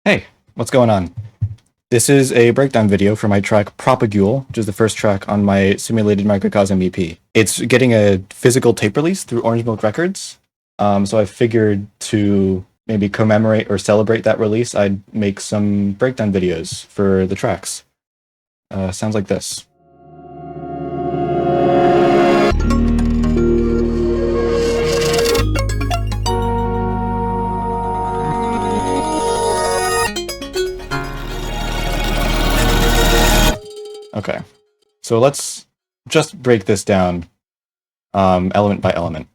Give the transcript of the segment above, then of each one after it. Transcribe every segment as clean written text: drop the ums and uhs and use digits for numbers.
Hey, what's going on? This is a breakdown video for my track Propagule, which is the first track on my simulated microcosm EP. It's getting a physical tape release through Orange Milk Records, so I figured to maybe commemorate or celebrate that release, I'd make some breakdown videos for the tracks. Sounds like this. Okay, so let's just break this down element by element.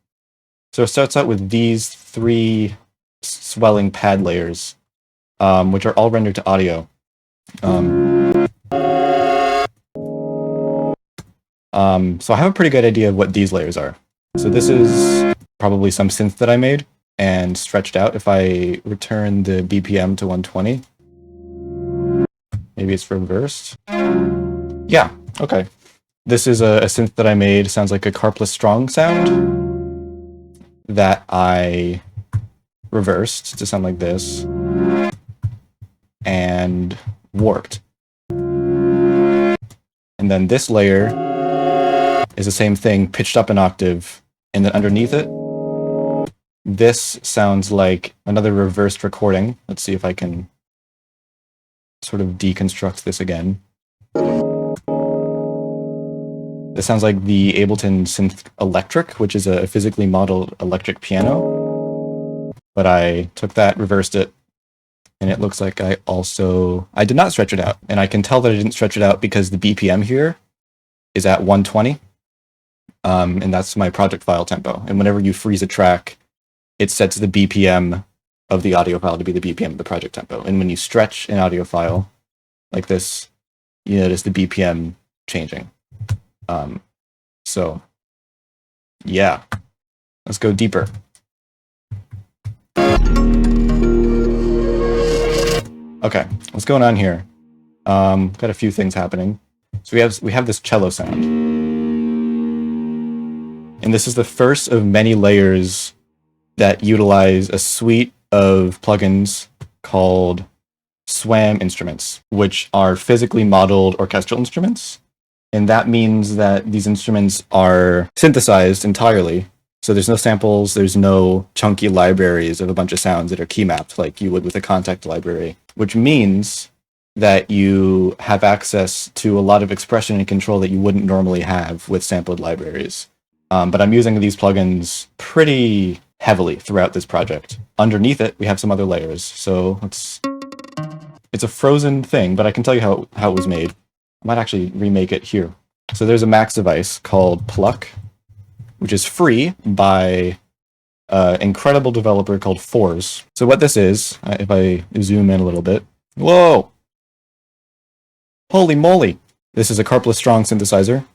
So it starts out with these three swelling pad layers, which are all rendered to audio. So I have a pretty good idea of what these layers are. So this is probably some synth that I made and stretched out. If I return the BPM to 120, maybe it's reversed. Yeah, okay. This is a synth that I made. Sounds like a carpless strong sound that I reversed to sound like this and warped. And then this layer is the same thing, pitched up an octave, and then underneath it, this sounds like another reversed recording. Let's see if I can sort of deconstruct this again. This sounds like the Ableton Synth Electric, which is a physically modeled electric piano. But I took that, reversed it, and it looks like I did not stretch it out. And I can tell that I didn't stretch it out because the BPM here is at 120. And that's my project file tempo. And whenever you freeze a track, it sets the BPM of the audio file to be the BPM of the project tempo. And when you stretch an audio file like this, you notice the BPM changing. So yeah, let's go deeper. Okay, what's going on here? Got a few things happening. So we have this cello sound. And this is the first of many layers that utilize a suite of plugins called SWAM instruments, which are physically modeled orchestral instruments. And that means that these instruments are synthesized entirely. So there's no samples, there's no chunky libraries of a bunch of sounds that are key mapped like you would with a Kontakt library, which means that you have access to a lot of expression and control that you wouldn't normally have with sampled libraries. But I'm using these plugins pretty heavily throughout this project. Underneath it, we have some other layers. So it's a frozen thing, but I can tell you how it was made. I might actually remake it here. So there's a Max device called Pluck, which is free by an incredible developer called Fours. So what this is, if I zoom in a little bit, whoa! Holy moly! This is a carpless strong synthesizer.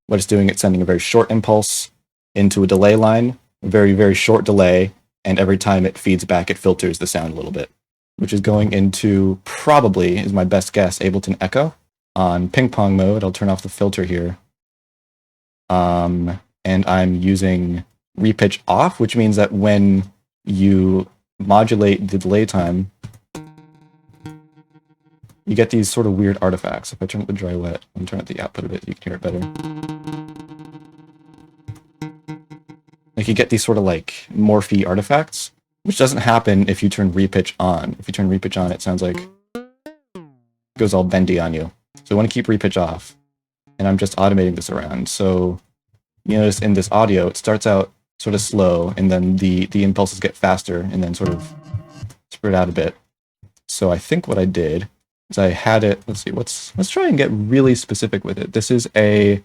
What it's doing, it's sending a very short impulse into a delay line, a very, very short delay, and every time it feeds back, it filters the sound a little bit, which is going into, probably, is my best guess, Ableton Echo. On ping pong mode, I'll turn off the filter here. And I'm using repitch off, which means that when you modulate the delay time, you get these sort of weird artifacts. If I turn up the dry wet and turn up the output a bit, you can hear it better. Like you get these sort of like morphy artifacts, which doesn't happen if you turn repitch on. If you turn repitch on, it sounds like it goes all bendy on you. So I want to keep repitch off, and I'm just automating this around. So you notice in this audio, it starts out sort of slow, and then the impulses get faster, and then sort of spread out a bit. So I think what I did is I had it, let's try and get really specific with it. This is a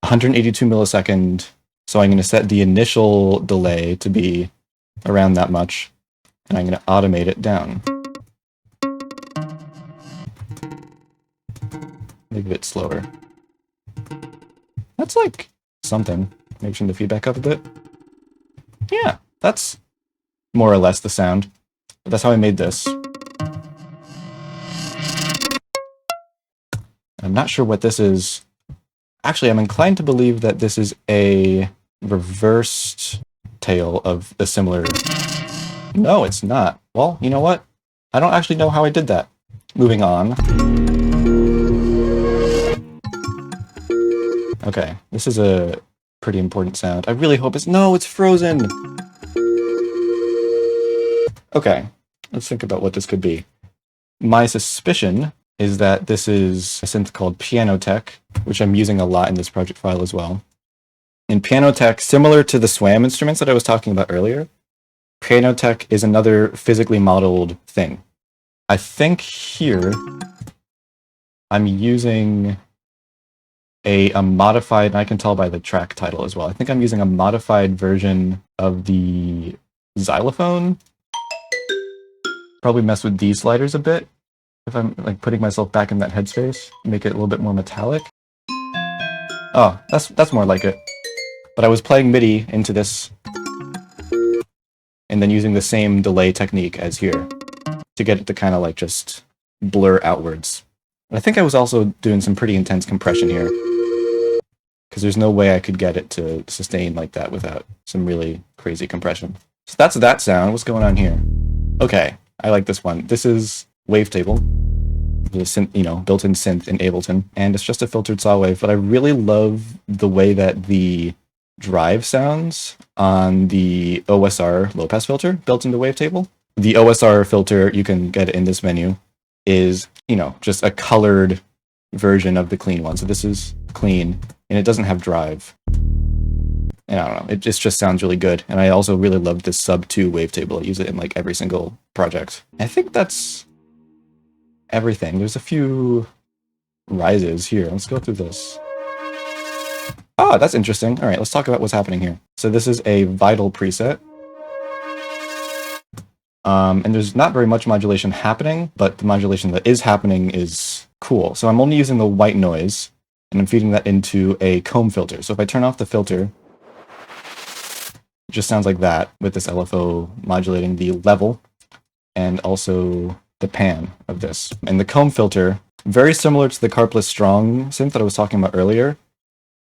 182 millisecond, so I'm going to set the initial delay to be around that much, and I'm going to automate it down. Make it a bit slower. That's like something. Maybe turn the feedback up a bit. Yeah, that's more or less the sound. But that's how I made this. I'm not sure what this is. Actually, I'm inclined to believe that this is a reversed tail of a similar... No, it's not. Well, you know what? I don't actually know how I did that. Moving on. Okay, this is a pretty important sound. I really hope it's... No, it's frozen! Okay, let's think about what this could be. My suspicion is that this is a synth called Piano Tech, which I'm using a lot in this project file as well. In Piano Tech, similar to the SWAM instruments that I was talking about earlier, Piano Tech is another physically modeled thing. I think here I'm using a modified, and I can tell by the track title as well, I think I'm using a modified version of the xylophone. Probably mess with these sliders a bit if I'm like putting myself back in that headspace, make it a little bit more metallic. Oh, that's more like it. But I was playing MIDI into this and then using the same delay technique as here to get it to kind of like just blur outwards. And I think I was also doing some pretty intense compression here because there's no way I could get it to sustain like that without some really crazy compression. So that's that sound. What's going on here? Okay, I like this one. This is Wavetable, the synth, you know, built-in synth in Ableton, and it's just a filtered saw wave, but I really love the way that the drive sounds on the OSR low-pass filter built into Wavetable. The OSR filter, you can get it in this menu, is, you know, just a colored version of the clean one. So this is clean, and it doesn't have drive. And I don't know, it just sounds really good. And I also really love this sub 2 wavetable. I use it in like every single project. I think that's everything. There's a few rises here. Let's go through this. Ah, that's interesting. All right, let's talk about what's happening here. So this is a Vital preset. And there's not very much modulation happening, but the modulation that is happening is cool. So I'm only using the white noise, and I'm feeding that into a comb filter. So if I turn off the filter, it just sounds like that, with this LFO modulating the level and also the pan of this. And the comb filter, very similar to the Carpless Strong synth that I was talking about earlier,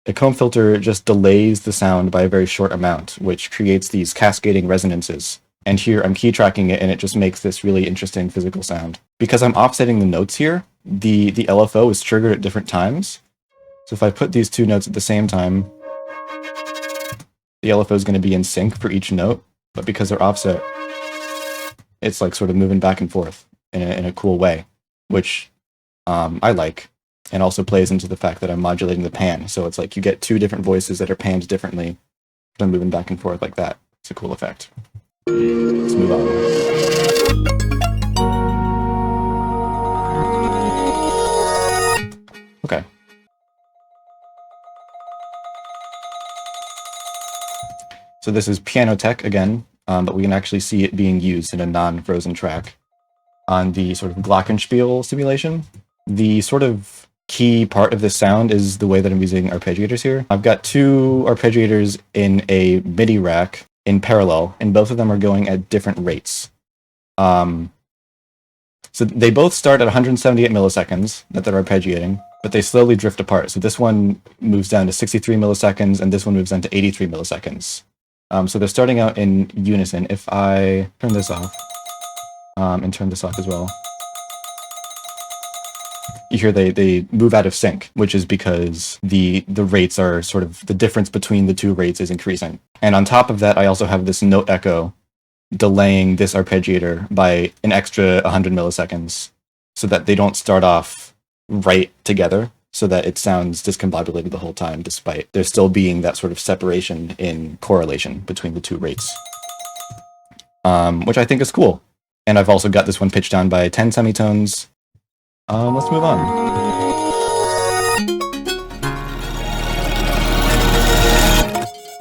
a comb filter just delays the sound by a very short amount, which creates these cascading resonances. And here I'm key tracking it, and it just makes this really interesting physical sound. Because I'm offsetting the notes here, the LFO is triggered at different times. So if I put these two notes at the same time, the LFO is going to be in sync for each note, but because they're offset, it's like sort of moving back and forth in a cool way, which I like, and also plays into the fact that I'm modulating the pan. So it's like you get two different voices that are panned differently, but I'm moving back and forth like that. It's a cool effect. Let's move on. Okay. So this is Piano Tech again, but we can actually see it being used in a non-frozen track on the sort of glockenspiel simulation. The sort of key part of this sound is the way that I'm using arpeggiators here. I've got two arpeggiators in a MIDI rack in parallel, and both of them are going at different rates. So they both start at 178 milliseconds that they're arpeggiating, but they slowly drift apart. So this one moves down to 63 milliseconds, and this one moves down to 83 milliseconds. So they're starting out in unison. If I turn this off, and turn this off as well, you hear they move out of sync, which is because the rates are sort of, the difference between the two rates is increasing. And on top of that, I also have this note echo delaying this arpeggiator by an extra 100 milliseconds so that they don't start off right together, so that it sounds discombobulated the whole time, despite there still being that sort of separation in correlation between the two rates, which I think is cool. And I've also got this one pitched down by 10 semitones. Let's move on.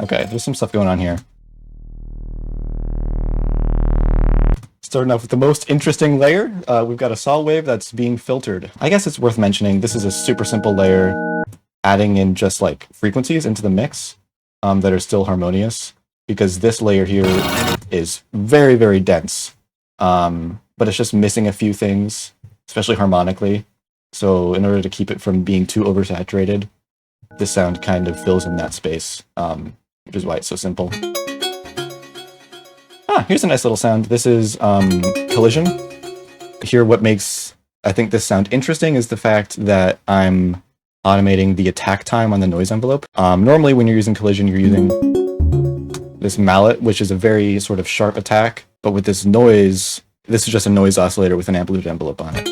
Okay, there's some stuff going on here. Starting off with the most interesting layer, we've got a saw wave that's being filtered. I guess it's worth mentioning, this is a super simple layer, adding in just like frequencies into the mix that are still harmonious, because this layer here is very, very dense, but it's just missing a few things, especially harmonically. So in order to keep it from being too oversaturated, this sound kind of fills in that space, which is why it's so simple. Here's a nice little sound. This is Collision here, what makes I think this sound interesting is the fact that I'm automating the attack time on the noise envelope. Normally when you're using collision, you're using this mallet, which is a very sort of sharp attack, but with this noise, this is just a noise oscillator with an amplitude envelope on it.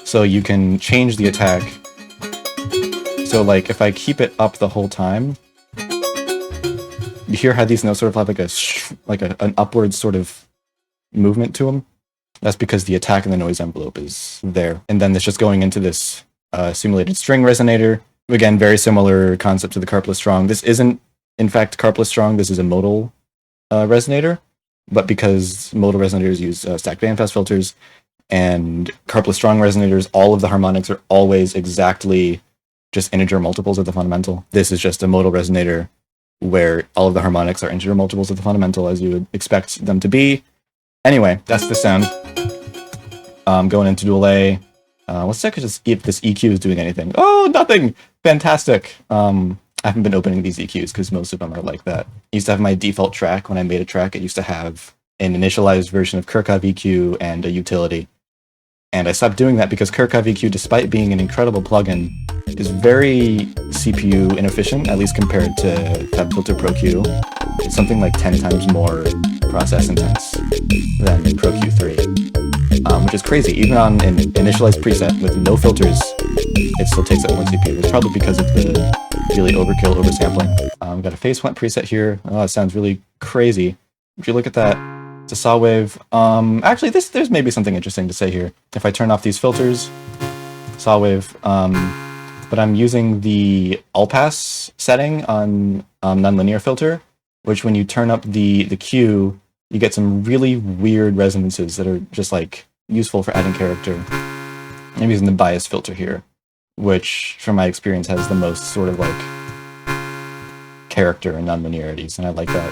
So you can change the attack. So like if I keep it up the whole time, you hear how these notes sort of have like an upward sort of movement to them. That's because the attack in the noise envelope is there. And then it's just going into this simulated string resonator. Again, very similar concept to the carpless strong. This isn't, in fact, carpless strong. This is a modal resonator. But because modal resonators use stacked bandpass filters and carpless strong resonators, all of the harmonics are always exactly just integer multiples of the fundamental. This is just a modal resonator where all of the harmonics are integer multiples of the fundamental, as you would expect them to be. Anyway, that's the sound. Going into dual A. Let's check just if this EQ is doing anything. Oh, nothing! Fantastic! I haven't been opening these EQs because most of them are like that. I used to have my default track. When I made a track, it used to have an initialized version of Kirchhoff EQ and a utility. And I stopped doing that because Kirchhoff EQ, despite being an incredible plugin, is very CPU inefficient, at least compared to FabFilter Pro Q. It's something like 10 times more process intense than ProQ3, which is crazy. Even on an initialized preset with no filters, it still takes up more CPU. It's probably because of the really overkill oversampling. We've got a phase flint preset here. Oh, it sounds really crazy. If you look at that, it's a saw wave. Actually, there's maybe something interesting to say here. If I turn off these filters, saw wave, but I'm using the all-pass setting on nonlinear filter, which when you turn up the Q, you get some really weird resonances that are just like useful for adding character. I'm using the bias filter here, which from my experience has the most sort of like character and nonlinearities, and I like that.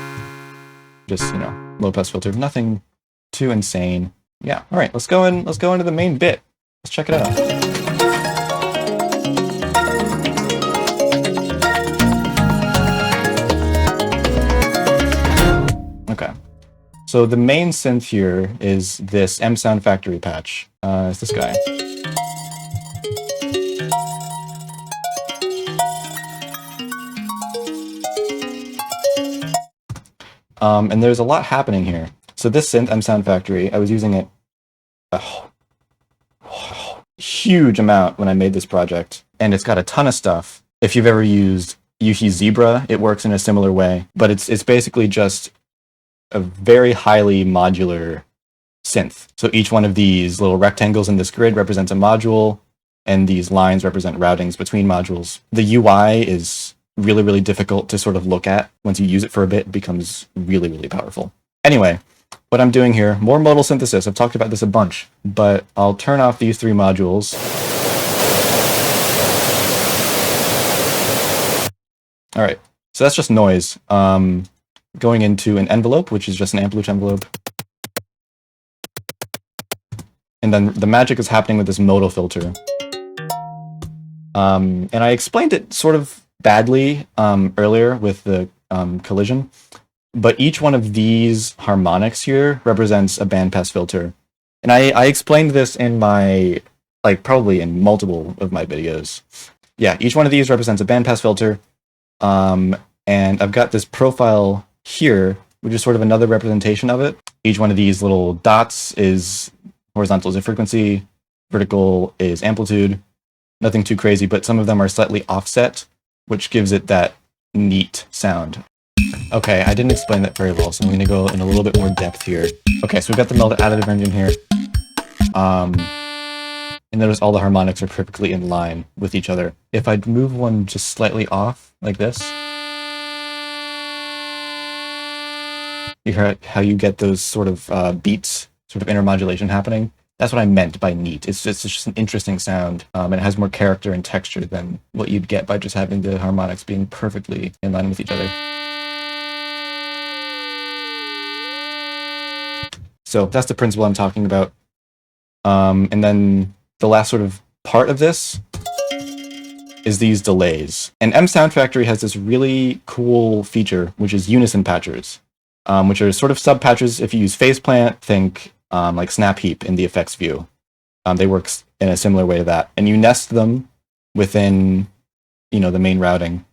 Just, you know, low pass filter, nothing too insane. Yeah, all right, let's go into the main bit. Let's check it out. Okay, so the main synth here is this M Sound Factory patch. It's this guy. And there's a lot happening here. So this synth, M Sound Factory, I was using it a huge amount when I made this project, and it's got a ton of stuff. If you've ever used Yuhi Zebra, it works in a similar way, but it's basically just a very highly modular synth. So each one of these little rectangles in this grid represents a module, and these lines represent routings between modules. The UI is really, really difficult to sort of look at. Once you use it for a bit, it becomes really, really powerful. Anyway, what I'm doing here, more modal synthesis. I've talked about this a bunch, but I'll turn off these three modules. All right, so that's just noise. Going into an envelope, which is just an amplitude envelope. And then the magic is happening with this modal filter. And I explained it sort of badly earlier with the collision, but each one of these harmonics here represents a bandpass filter. And I explained this in my, like probably in multiple of my videos. Yeah, each one of these represents a bandpass filter. And I've got this profile here, which is sort of another representation of it. Each one of these little dots is horizontal is a frequency, vertical is amplitude. Nothing too crazy, but some of them are slightly offset, which gives it that neat sound. Okay, I didn't explain that very well, so I'm going to go in a little bit more depth here. Okay, so we've got the melted additive engine here. And notice all the harmonics are perfectly in line with each other. If I move one just slightly off, like this, you hear how you get those sort of beats, sort of intermodulation happening. That's what I meant by neat. It's just an interesting sound, and it has more character and texture than what you'd get by just having the harmonics being perfectly in line with each other. So that's the principle I'm talking about. And then the last sort of part of this is these delays. And M Sound Factory has this really cool feature, which is unison patchers, which are sort of sub-patchers. If you use phase plant, think like Snap Heap in the effects view. They work in a similar way to that, and you nest them within, the main routing.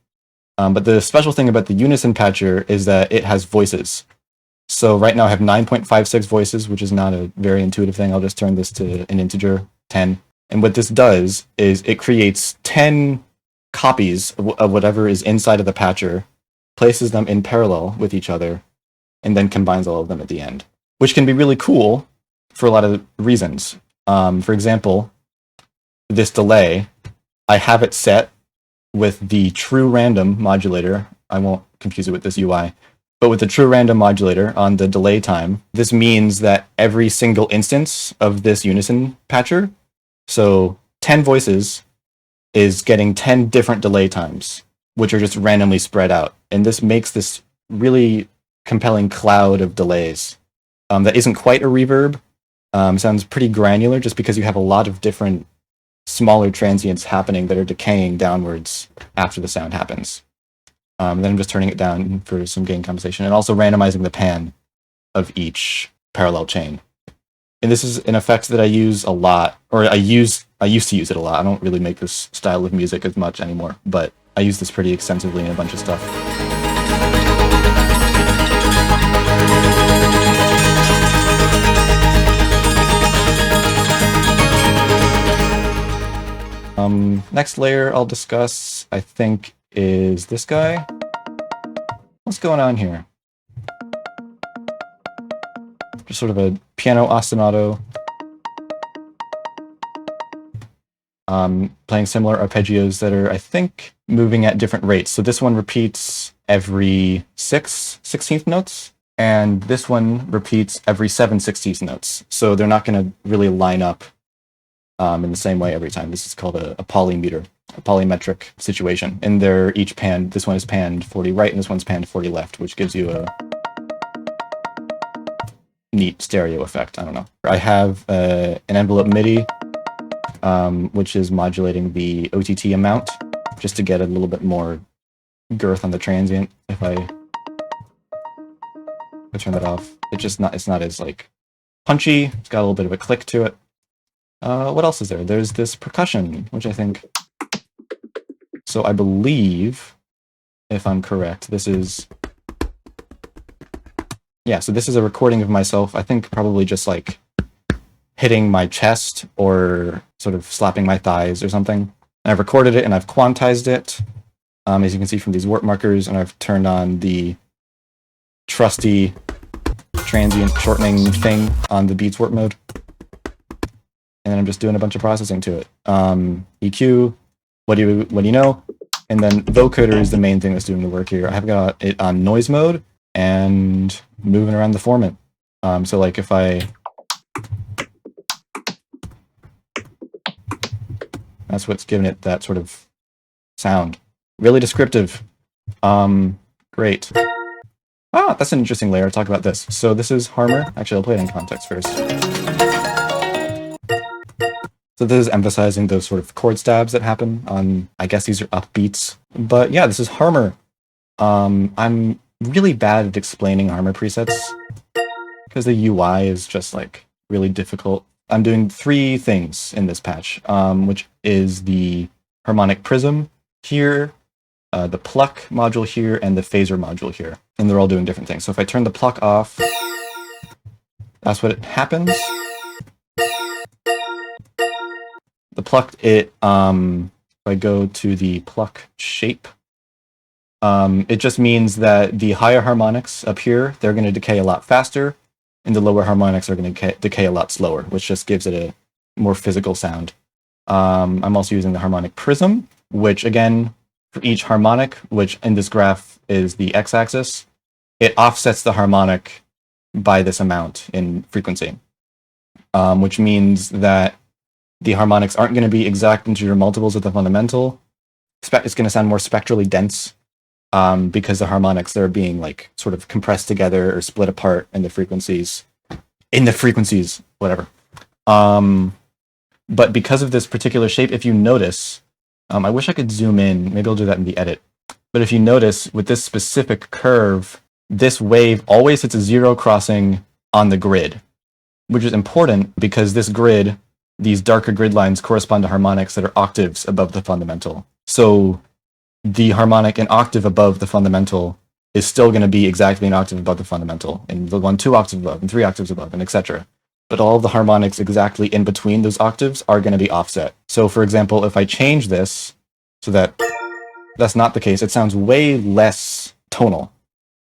But the special thing about the Unison patcher is that it has voices. So right now I have 9.56 voices, which is not a very intuitive thing. I'll just turn this to an integer, 10. And what this does is it creates 10 copies of whatever is inside of the patcher, places them in parallel with each other, and then combines all of them at the end, which can be really cool for a lot of reasons. For example, this delay, I have it set with the true random modulator. I won't confuse it with this UI, but with the true random modulator on the delay time, this means that every single instance of this Unison patcher, so 10 voices, is getting 10 different delay times, which are just randomly spread out. And this makes this really compelling cloud of delays. That isn't quite a reverb. Sounds pretty granular just because you have a lot of different smaller transients happening that are decaying downwards after the sound happens. Then I'm just turning it down for some gain compensation and also randomizing the pan of each parallel chain. And this is an effect that I use a lot, or I used to use it a lot. I don't really make this style of music as much anymore, but I use this pretty extensively in a bunch of stuff. Next layer I'll discuss, I think, is this guy. What's going on here? Just sort of a piano ostinato. Playing similar arpeggios that are, I think, moving at different rates. So this one repeats every 6/16 notes, and this one repeats every 7/16 notes. So they're not going to really line up in the same way every time. This is called a polymeter, a polymetric situation. And they're each panned, this one is panned 40 right and this one's panned 40 left, which gives you a neat stereo effect. I don't know. I have an envelope MIDI, which is modulating the OTT amount just to get a little bit more girth on the transient. If I turn that off, it's not as like punchy. It's got a little bit of a click to it. What else is there? There's this percussion, which I think... So I believe, if I'm correct, this is... Yeah, so this is a recording of myself, I think probably just like hitting my chest or sort of slapping my thighs or something. And I've recorded it and I've quantized it, as you can see from these warp markers, and I've turned on the trusty transient shortening thing on the Beats warp mode. And then I'm just doing a bunch of processing to it. EQ, what do you know? And then vocoder is the main thing that's doing the work here. I have got it on noise mode and moving around the formant. So like if I... That's what's giving it that sort of sound. Really descriptive. Great. Ah, that's an interesting layer. I'll talk about this. So this is Harmer. Actually, I'll play it in context first. So this is emphasizing those sort of chord stabs that happen on, I guess these are upbeats. But yeah, this is Harmer. I'm really bad at explaining Harmer presets because the UI is just like really difficult. I'm doing 3 things in this patch, which is the harmonic prism here, the pluck module here, and the phaser module here. And they're all doing different things. So if I turn the pluck off, that's what happens. The pluck, if I go to the pluck shape, it just means that the higher harmonics up here, they're going to decay a lot faster, and the lower harmonics are going to decay a lot slower, which just gives it a more physical sound. I'm also using the harmonic prism, which again, for each harmonic, which in this graph is the x-axis, it offsets the harmonic by this amount in frequency, which means that the harmonics aren't going to be exact integer multiples of the fundamental. It's going to sound more spectrally dense because the harmonics, they're being like sort of compressed together or split apart in the frequencies. Whatever. But because of this particular shape, if you notice, I wish I could zoom in. Maybe I'll do that in the edit. But if you notice, with this specific curve, this wave always hits a 0 crossing on the grid. which is important because this grid, these darker grid lines correspond to harmonics that are octaves above the fundamental. So the harmonic an octave above the fundamental is still going to be exactly an octave above the fundamental, and the one 2 octaves above, and 3 octaves above, and etc. But all of the harmonics exactly in between those octaves are going to be offset. So for example, if I change this so that that's not the case, it sounds way less tonal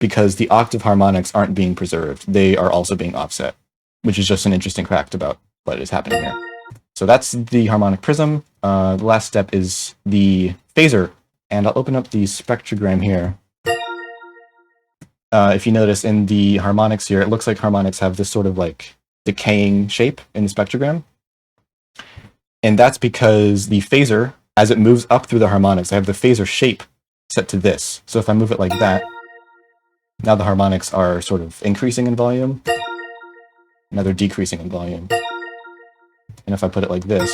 because the octave harmonics aren't being preserved. They are also being offset, which is just an interesting fact about what is happening here. So that's the harmonic prism. The last step is the phaser, and I'll open up the spectrogram here. If you notice in the harmonics here, it looks like harmonics have this sort of like decaying shape in the spectrogram. And that's because the phaser, as it moves up through the harmonics, I have the phaser shape set to this. So if I move it like that, now the harmonics are sort of increasing in volume. Now they're decreasing in volume. And if I put it like this,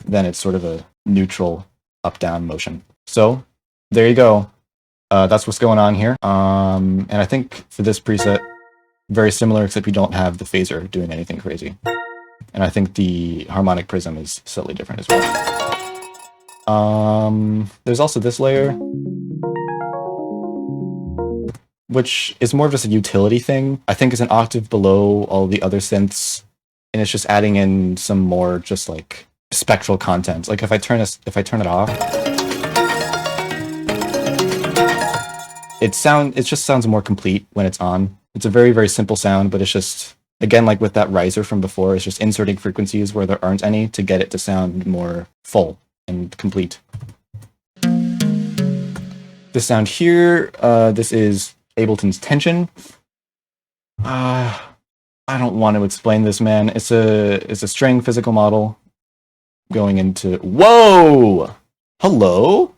then it's sort of a neutral up-down motion. So there you go. That's what's going on here. And I think for this preset, very similar, except you don't have the phaser doing anything crazy. And I think the harmonic prism is slightly different as well. There's also this layer, which is more of just a utility thing. I think it's an octave below all the other synths, and it's just adding in some more just like spectral content. Like if I turn it off, it just sounds more complete when it's on. It's a very, very simple sound, but it's just, again, like with that riser from before, it's just inserting frequencies where there aren't any to get it to sound more full and complete. This sound here, this is Ableton's tension. I don't want to explain this, man. It's a string physical model going into, whoa! Hello?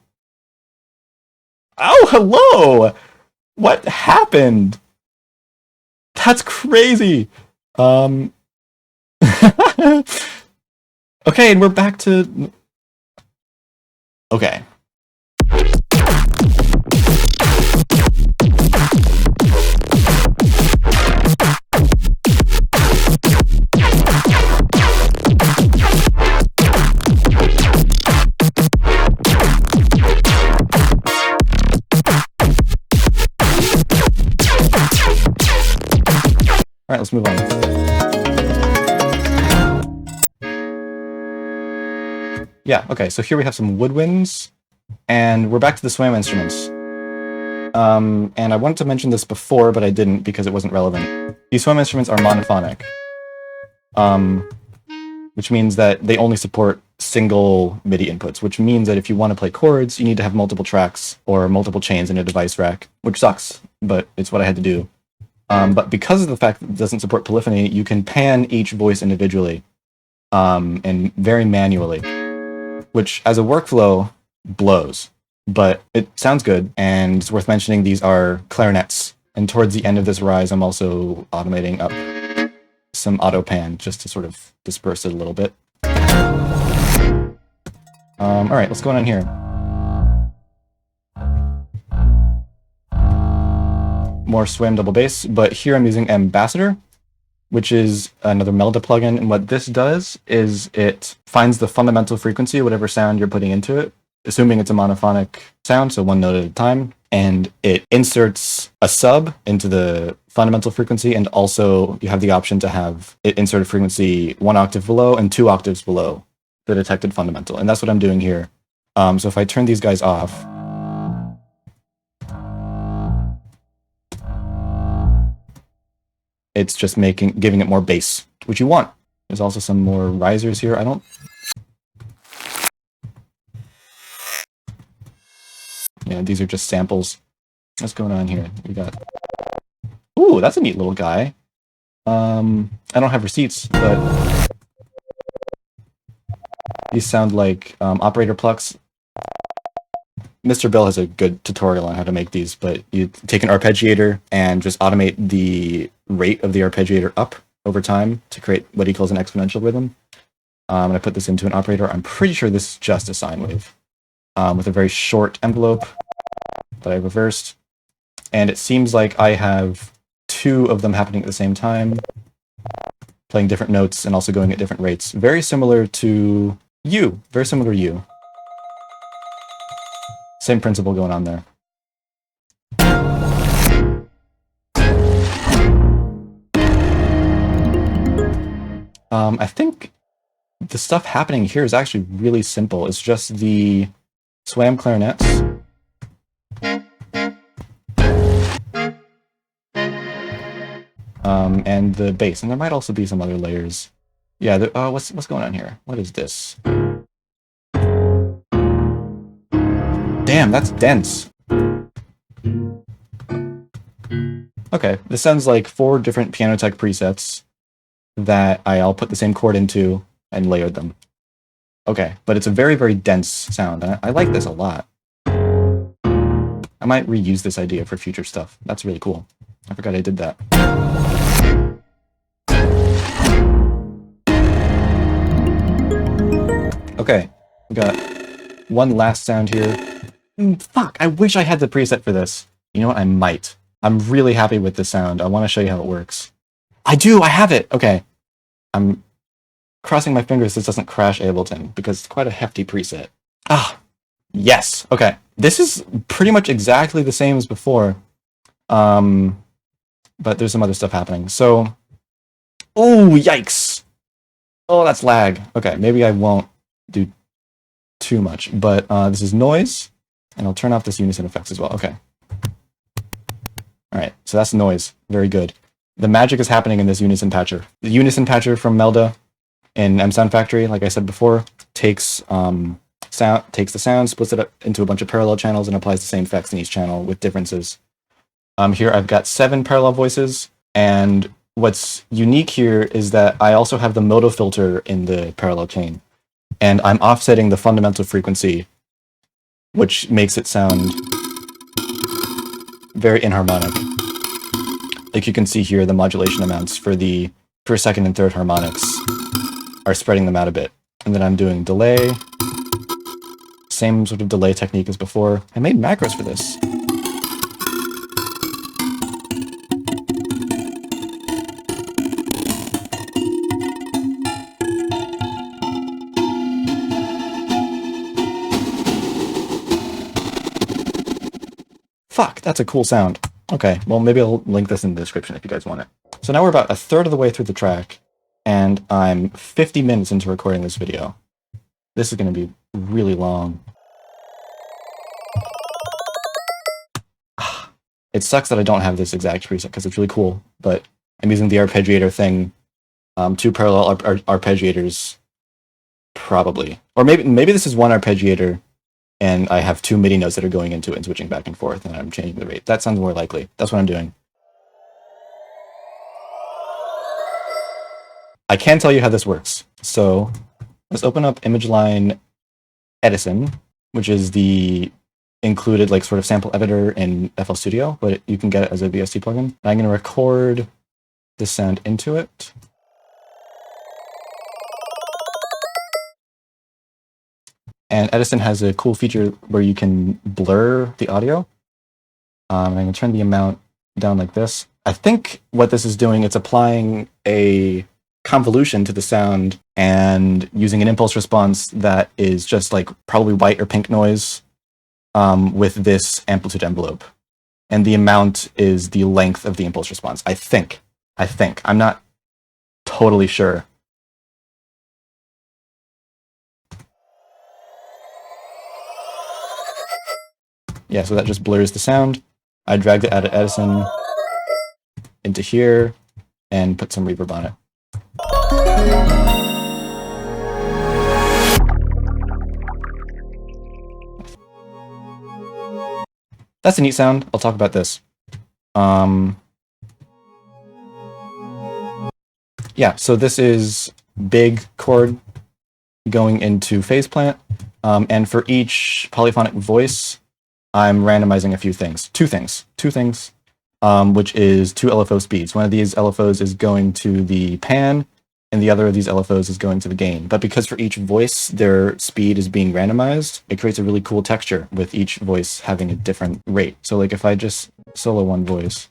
Oh, hello! What happened? That's crazy! Okay, and we're back to... Okay. All right, let's move on. Yeah, okay, so here we have some Woodwinds, and we're back to the SWAM instruments. And I wanted to mention this before, but I didn't because it wasn't relevant. These SWAM instruments are monophonic, which means that they only support single MIDI inputs, which means that if you want to play chords, you need to have multiple tracks or multiple chains in a device rack, which sucks, but it's what I had to do. But because of the fact that it doesn't support polyphony, you can pan each voice individually, and very manually, which as a workflow blows, but it sounds good, and it's worth mentioning these are clarinets. And towards the end of this rise, I'm also automating up some auto pan just to sort of disperse it a little bit. All right, what's going on here? More SWAM double bass, but here I'm using Ambassador, which is another Melda plugin, and what this does is it finds the fundamental frequency of whatever sound you're putting into it, assuming it's a monophonic sound, so one note at a time, and it inserts a sub into the fundamental frequency, and also you have the option to have it insert a frequency 1 octave below and 2 octaves below the detected fundamental, and that's what I'm doing here. So if I turn these guys off, it's just giving it more bass, which you want. There's also some more risers here. Yeah, these are just samples. What's going on here? We got... Ooh, that's a neat little guy. I don't have receipts, but these sound like operator plucks. Mr. Bill has a good tutorial on how to make these, but you take an arpeggiator and just automate the rate of the arpeggiator up over time to create what he calls an exponential rhythm. And I put this into an operator. I'm pretty sure this is just a sine wave with a very short envelope that I reversed. And it seems like I have 2 of them happening at the same time. playing different notes and also going at different rates. Very similar to you. Very similar to you. Same principle going on there. I think the stuff happening here is actually really simple. It's just the swam clarinets. And the bass. And there might also be some other layers. Yeah, what's going on here? What is this? Damn, that's dense. Okay, this sounds like 4 different piano tech presets that I'll put the same chord into and layered them. Okay, but it's a very, very dense sound. I like this a lot. I might reuse this idea for future stuff. That's really cool. I forgot I did that. Okay, we got one last sound here. Fuck, I wish I had the preset for this. You know what, I might. I'm really happy with this sound. I want to show you how it works. I have it! Okay. I'm crossing my fingers this doesn't crash Ableton, because it's quite a hefty preset. Ah, yes! Okay. This is pretty much exactly the same as before. But there's some other stuff happening. So, oh, yikes! Oh, that's lag. Okay, maybe I won't do too much, but this is noise, and I'll turn off this unison effects as well. Okay. All right, so that's noise. Very good. The magic is happening in this unison patcher. The unison patcher from Melda in M Sound Factory, like I said before, takes the sound, splits it up into a bunch of parallel channels, and applies the same effects in each channel with differences. Here I've got 7 parallel voices, and what's unique here is that I also have the modo filter in the parallel chain, and I'm offsetting the fundamental frequency, which makes it sound very inharmonic. Like you can see here, the modulation amounts for the first, second, and third harmonics are spreading them out a bit. And then I'm doing delay, same sort of delay technique as before. I made macros for this. Fuck, that's a cool sound. Okay, well maybe I'll link this in the description if you guys want it. So now we're about 1/3 of the way through the track, and I'm 50 minutes into recording this video. This is going to be really long. It sucks that I don't have this exact preset because it's really cool, but I'm using the arpeggiator thing, 2 parallel arpeggiators, probably. Or maybe this is one arpeggiator, and I have 2 MIDI notes that are going into it and switching back and forth, and I'm changing the rate. That sounds more likely. That's what I'm doing. I can tell you how this works. So let's open up ImageLine Edison, which is the included like sort of sample editor in FL Studio, but you can get it as a VST plugin. And I'm going to record this sound into it. And Edison has a cool feature where you can blur the audio. I'm going to turn the amount down like this. I think what this is doing, it's applying a convolution to the sound and using an impulse response that is just like probably white or pink noise with this amplitude envelope. And the amount is the length of the impulse response. I think. I'm not totally sure. Yeah, so that just blurs the sound. I dragged it out of Edison into here and put some reverb on it. That's a neat sound. I'll talk about this. Yeah, so this is big chord going into phase plant. And for each polyphonic voice, I'm randomizing a few things. Two things, which is 2 LFO speeds. One of these LFOs is going to the pan, and the other of these LFOs is going to the gain. But because for each voice, their speed is being randomized, it creates a really cool texture with each voice having a different rate. So like if I just solo one voice,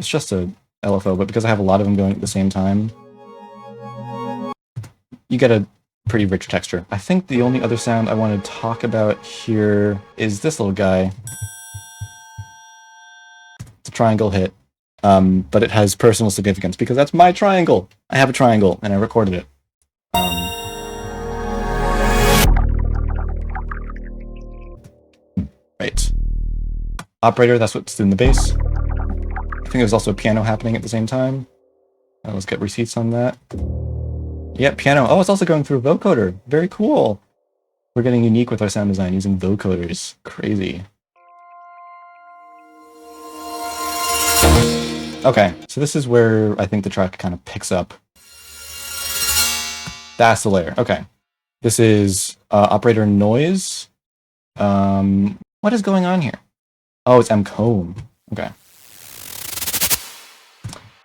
It's just a LFO, but because I have a lot of them going at the same time, you get a pretty rich texture. I think the only other sound I want to talk about here is this little guy. It's a triangle hit, but it has personal significance because that's my triangle. I have a triangle, and I recorded it. Right. Operator, that's what's in the bass. I think there's also a piano happening at the same time. Let's get receipts on that. Yep, piano. Oh, it's also going through a vocoder. Very cool. We're getting unique with our sound design using vocoders. Crazy. Okay, so this is where I think the track kind of picks up. That's the layer. Okay. This is operator noise. What is going on here? Oh, it's M comb. Okay.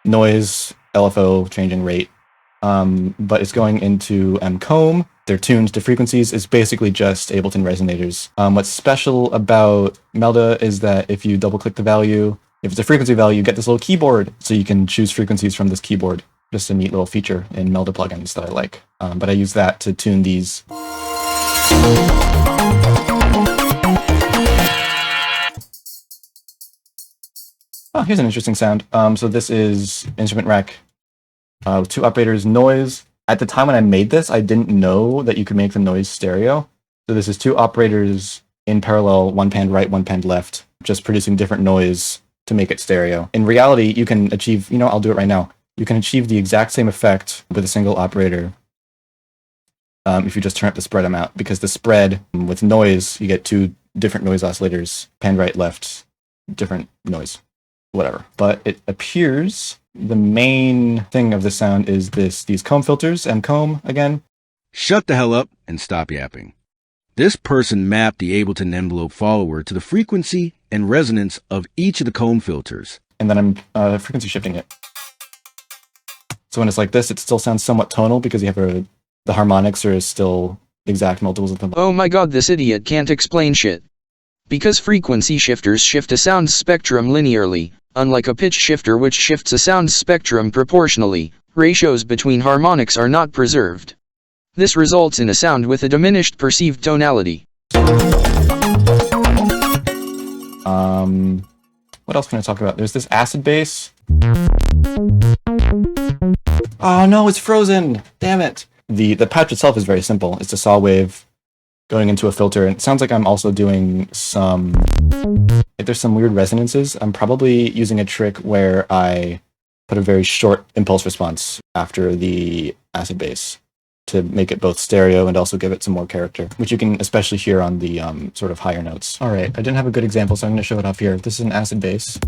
Noise, LFO, changing rate. But it's going into M comb. They're tuned to frequencies. It's basically just Ableton resonators. What's special about Melda is that if you double click the value, if it's a frequency value, you get this little keyboard. So you can choose frequencies from this keyboard. Just a neat little feature in Melda plugins that I like. But I use that to tune these. Oh, here's an interesting sound. So this is instrument rack with two operators, noise. At the time when I made this, I didn't know that you could make the noise stereo. So this is two operators in parallel, one panned right, one panned left, just producing different noise to make it stereo. In reality, you can achieve, I'll do it right now. You can achieve the exact same effect with a single operator if you just turn up the spread amount, because the spread with noise, you get two different noise oscillators, panned right, left, different noise, whatever. But it appears the main thing of the sound is these comb filters, and comb again. Shut the hell up and stop yapping. This person mapped the Ableton envelope follower to the frequency and resonance of each of the comb filters. And then I'm frequency shifting it. So when it's like this, it still sounds somewhat tonal because you have the harmonics are still exact multiples of the... Oh my god, this idiot can't explain shit. Because frequency shifters shift a sound spectrum linearly, unlike a pitch shifter which shifts a sound spectrum proportionally, ratios between harmonics are not preserved. This results in a sound with a diminished perceived tonality. What else can I talk about? There's this acid bass. Oh no, it's frozen! Damn it! The patch itself is very simple. It's a saw wave going into a filter, and it sounds like I'm also doing if there's some weird resonances, I'm probably using a trick where I put a very short impulse response after the acid bass to make it both stereo and also give it some more character, which you can especially hear on the sort of higher notes. All right, I didn't have a good example, so I'm going to show it off here. This is an acid bass.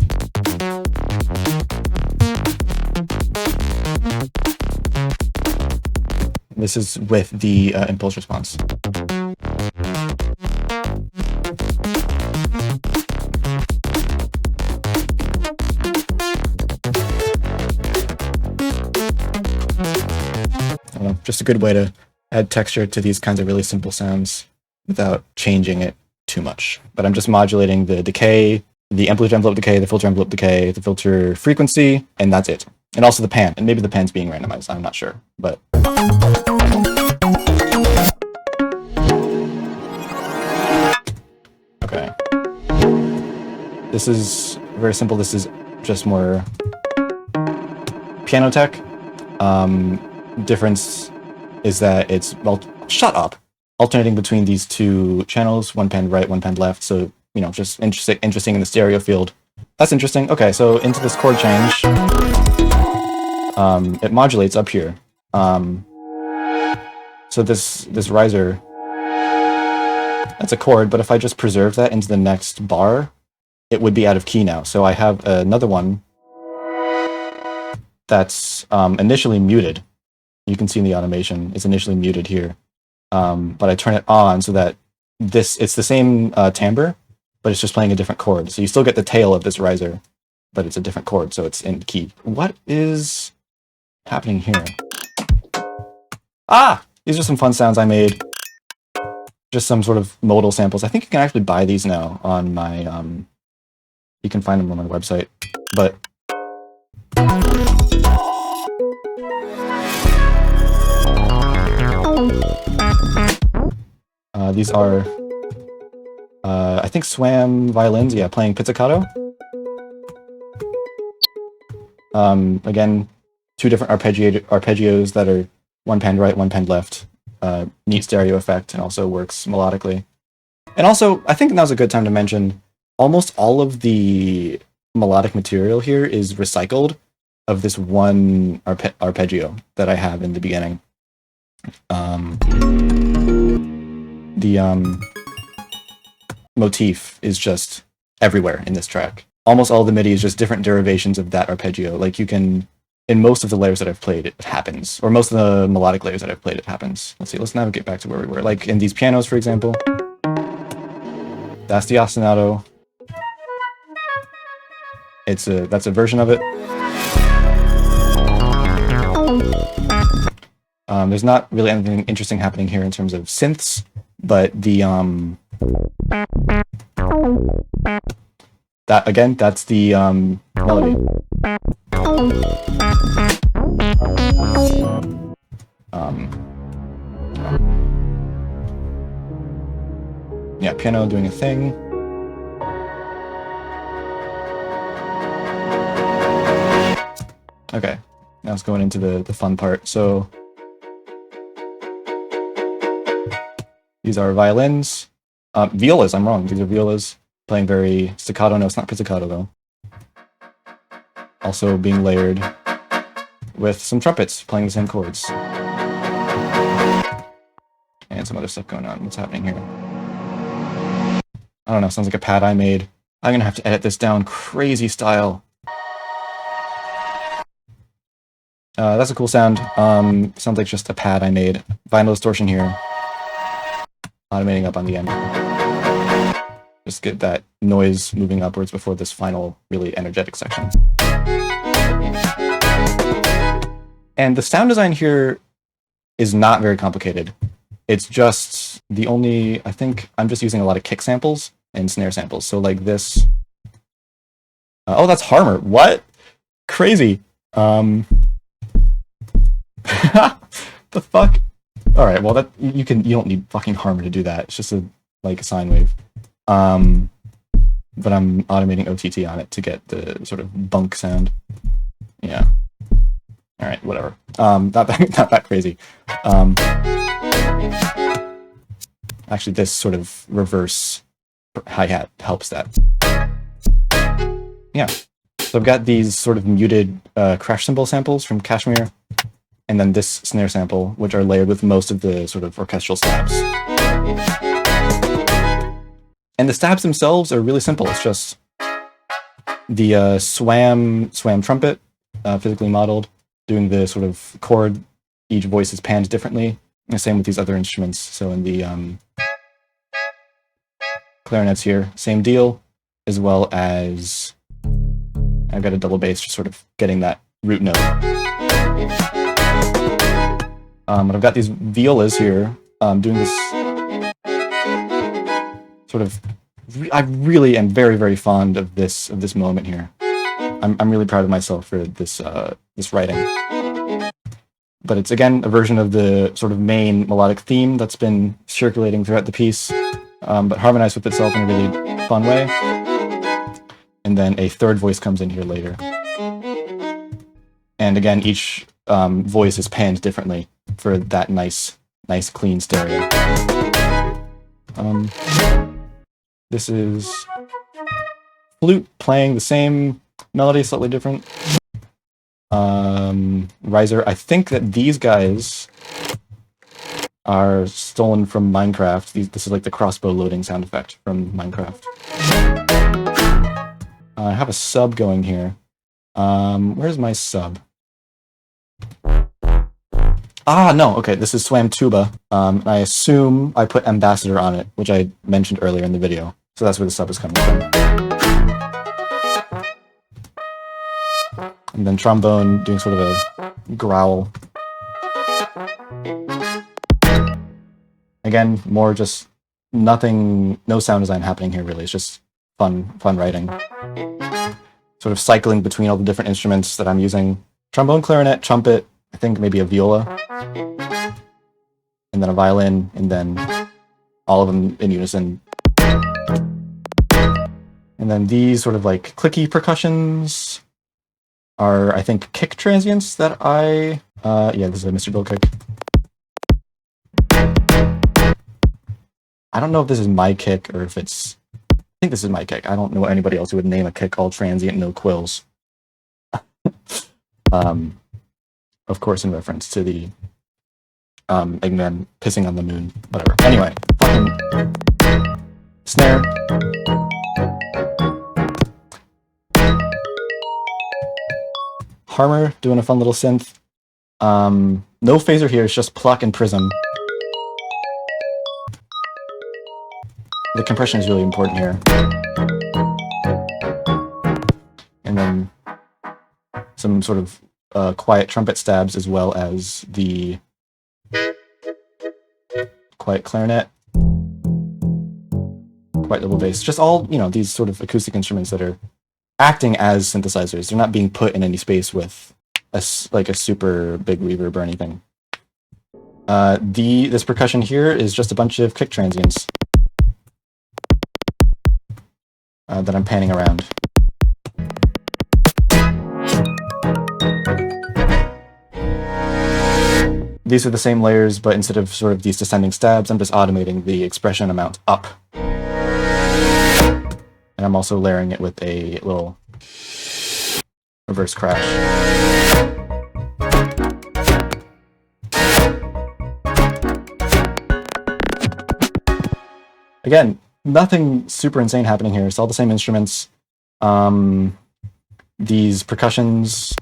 This is with the impulse response. I don't know, just a good way to add texture to these kinds of really simple sounds without changing it too much. But I'm just modulating the decay, the amplitude envelope decay, the filter envelope decay, the filter frequency, and that's it. And also the pan, and maybe the pan's being randomized, I'm not sure, but... Okay. This is very simple. This is just more piano tech. Difference is that it's, well, shut up! Alternating between these two channels, one panned right, one panned left, so, just interesting in the stereo field. That's interesting. Okay, so into this chord change, it modulates up here. So this riser, that's a chord, but if I just preserve that into the next bar, it would be out of key now. So I have another one that's initially muted. You can see in the automation, it's initially muted here. But I turn it on so that it's the same timbre, but it's just playing a different chord. So you still get the tail of this riser, but it's a different chord, so it's in key. What is happening here? Ah! These are some fun sounds I made. Just some sort of modal samples. I think you can actually buy these now on my, you can find them on my website. But These are, I think, Swam violins, yeah, playing pizzicato. Again, two different arpeggios that are one panned right, one panned left. Neat stereo effect, and also works melodically. And also, I think now's a good time to mention, almost all of the melodic material here is recycled of this one arpeggio that I have in the beginning. The motif is just everywhere in this track. Almost all the MIDI is just different derivations of that arpeggio. Like you can, in most of the layers that I've played, it happens. Or most of the melodic layers that I've played, it happens. Let's see, let's navigate back to where we were. Like in these pianos, for example. That's the ostinato. That's a version of it. There's not really anything interesting happening here in terms of synths, but the that's the melody. Yeah, piano doing a thing. Okay, now it's going into the fun part. So these are violins. Violas, I'm wrong. These are violas playing very staccato. No, it's not pizzicato though. Also being layered with some trumpets playing the same chords. And some other stuff going on. What's happening here? I don't know, sounds like a pad I made. I'm gonna have to edit this down crazy style. That's a cool sound. Sounds like just a pad I made. Vinyl distortion here. Automating up on the end. Just get that noise moving upwards before this final really energetic section. And the sound design here is not very complicated. It's just the only, I think I'm just using a lot of kick samples and snare samples. So like this. Oh, that's Harmer. What? Crazy. The fuck? All right, well that you don't need fucking Harmer to do that. It's just a sine wave. But I'm automating OTT on it to get the sort of bunk sound. Yeah. All right, whatever. Not that crazy. Actually, this sort of reverse hi-hat helps that. Yeah. So I've got these sort of muted crash cymbal samples from Kashmir, and then this snare sample, which are layered with most of the sort of orchestral stabs. And the stabs themselves are really simple. It's just the swam trumpet, physically modeled, doing the sort of chord. Each voice is panned differently. And the same with these other instruments. So in the clarinets here, same deal, as well as I've got a double bass, just sort of getting that root note. But I've got these violas here, doing this sort of. I really am very, very fond of this moment here. I'm really proud of myself for this this writing. But it's again a version of the sort of main melodic theme that's been circulating throughout the piece, but harmonized with itself in a really fun way. And then a third voice comes in here later. And again, each voice is panned differently for that nice clean stereo. This is flute playing the same melody, slightly different. Riser, I think that these guys are stolen from Minecraft. This is like the crossbow loading sound effect from Minecraft. I have a sub going here. Where's my sub? Ah, no, okay, this is Swam Tuba. I assume I put Ambassador on it, which I mentioned earlier in the video. So that's where the sub is coming from. And then trombone doing sort of a growl. Again, more just nothing, no sound design happening here really. It's just fun writing. Sort of cycling between all the different instruments that I'm using. Trombone, clarinet, trumpet, I think maybe a viola. and then a violin, and then all of them in unison. And then these sort of like clicky percussions are, I think, kick transients that I... yeah, this is a Mr. Bill kick. I don't know if this is my kick or if it's... I think this is my kick. I don't know anybody else who would name a kick all transient, no quills. Of course, in reference to the Eggman pissing on the moon, whatever. Anyway, fucking snare. Harmer doing a fun little synth. No phaser here, it's just pluck and prism. The compression is really important here. And then some sort of quiet trumpet stabs, as well as the quiet clarinet, quiet double bass. Just all, you know, these sort of acoustic instruments that are acting as synthesizers. They're not being put in any space with a super big reverb or anything. This percussion here is just a bunch of kick transients that I'm panning around. These are the same layers, but instead of sort of these descending stabs, I'm just automating the expression amount up. And I'm also layering it with a little reverse crash. Again, nothing super insane happening here. It's all the same instruments. These percussions,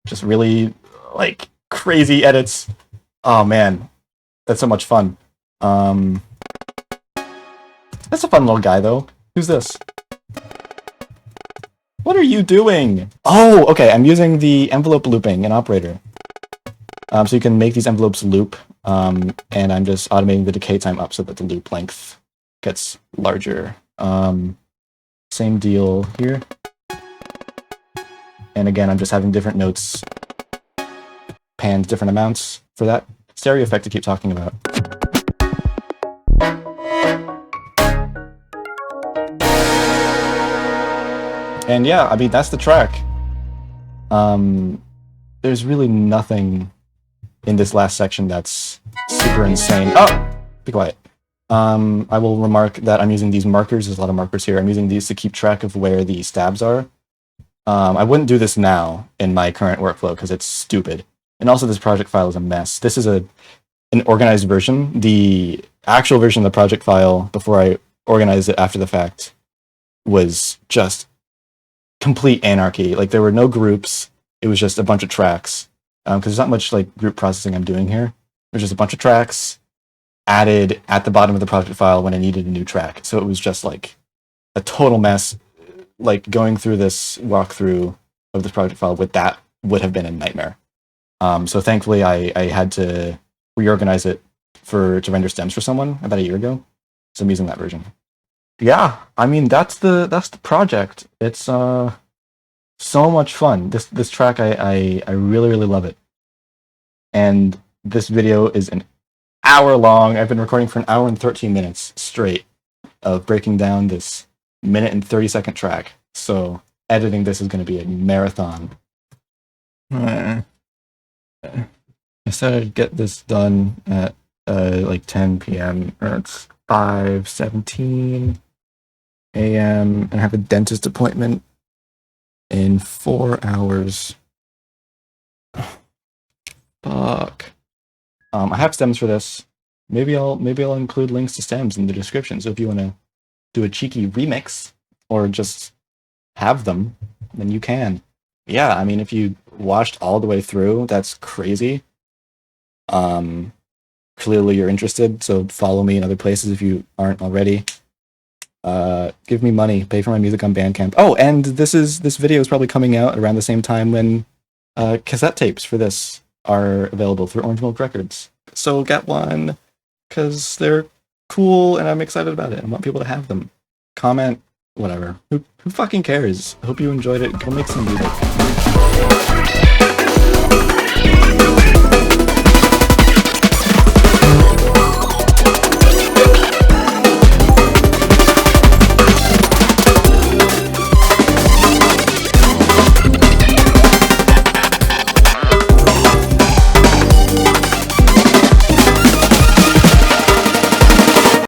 just really like crazy edits. Oh man, that's so much fun. That's a fun little guy though. Who's this? What are you doing? Oh, okay, I'm using the envelope looping in Operator. So you can make these envelopes loop, and I'm just automating the decay time up so that the loop length gets larger. Same deal here. And again, I'm just having different notes panned different amounts for that stereo effect to keep talking about. And yeah, I mean, that's the track. There's really nothing in this last section that's super insane. Oh, be quiet. I will remark that I'm using these markers. There's a lot of markers here. I'm using these to keep track of where the stabs are. I wouldn't do this now in my current workflow because it's stupid. And also this project file is a mess. This is an organized version. The actual version of the project file, before I organized it after the fact, was just complete anarchy. Like, there were no groups. It was just a bunch of tracks. Because there's not much like group processing I'm doing here. There's just a bunch of tracks added at the bottom of the project file when I needed a new track. So it was just like a total mess. Like, going through this walkthrough of this project file with that would have been a nightmare. So thankfully I had to reorganize it to render stems for someone about a year ago. So I'm using that version. Yeah, I mean, that's the project. It's so much fun. This track, I really, really love it. And this video is an hour long. I've been recording for an hour and 13 minutes straight of breaking down this minute and 30-second track. So editing this is going to be a marathon. I said I'd get this done at like 10 p.m. or it's 5:17 a.m. and I have a dentist appointment in 4 hours. Fuck. I have stems for this. Maybe I'll include links to stems in the description. So if you want to do a cheeky remix or just have them, then you can. Yeah, I mean, if you watched all the way through, that's crazy. Clearly you're interested, so follow me in other places if you aren't already. Give me money, pay for my music on Bandcamp. Oh, and this video is probably coming out around the same time when cassette tapes for this are available through Orange Milk Records. So get one, because they're cool and I'm excited about it. I want people to have them. Comment, whatever. Who fucking cares? I hope you enjoyed it. Go make some music.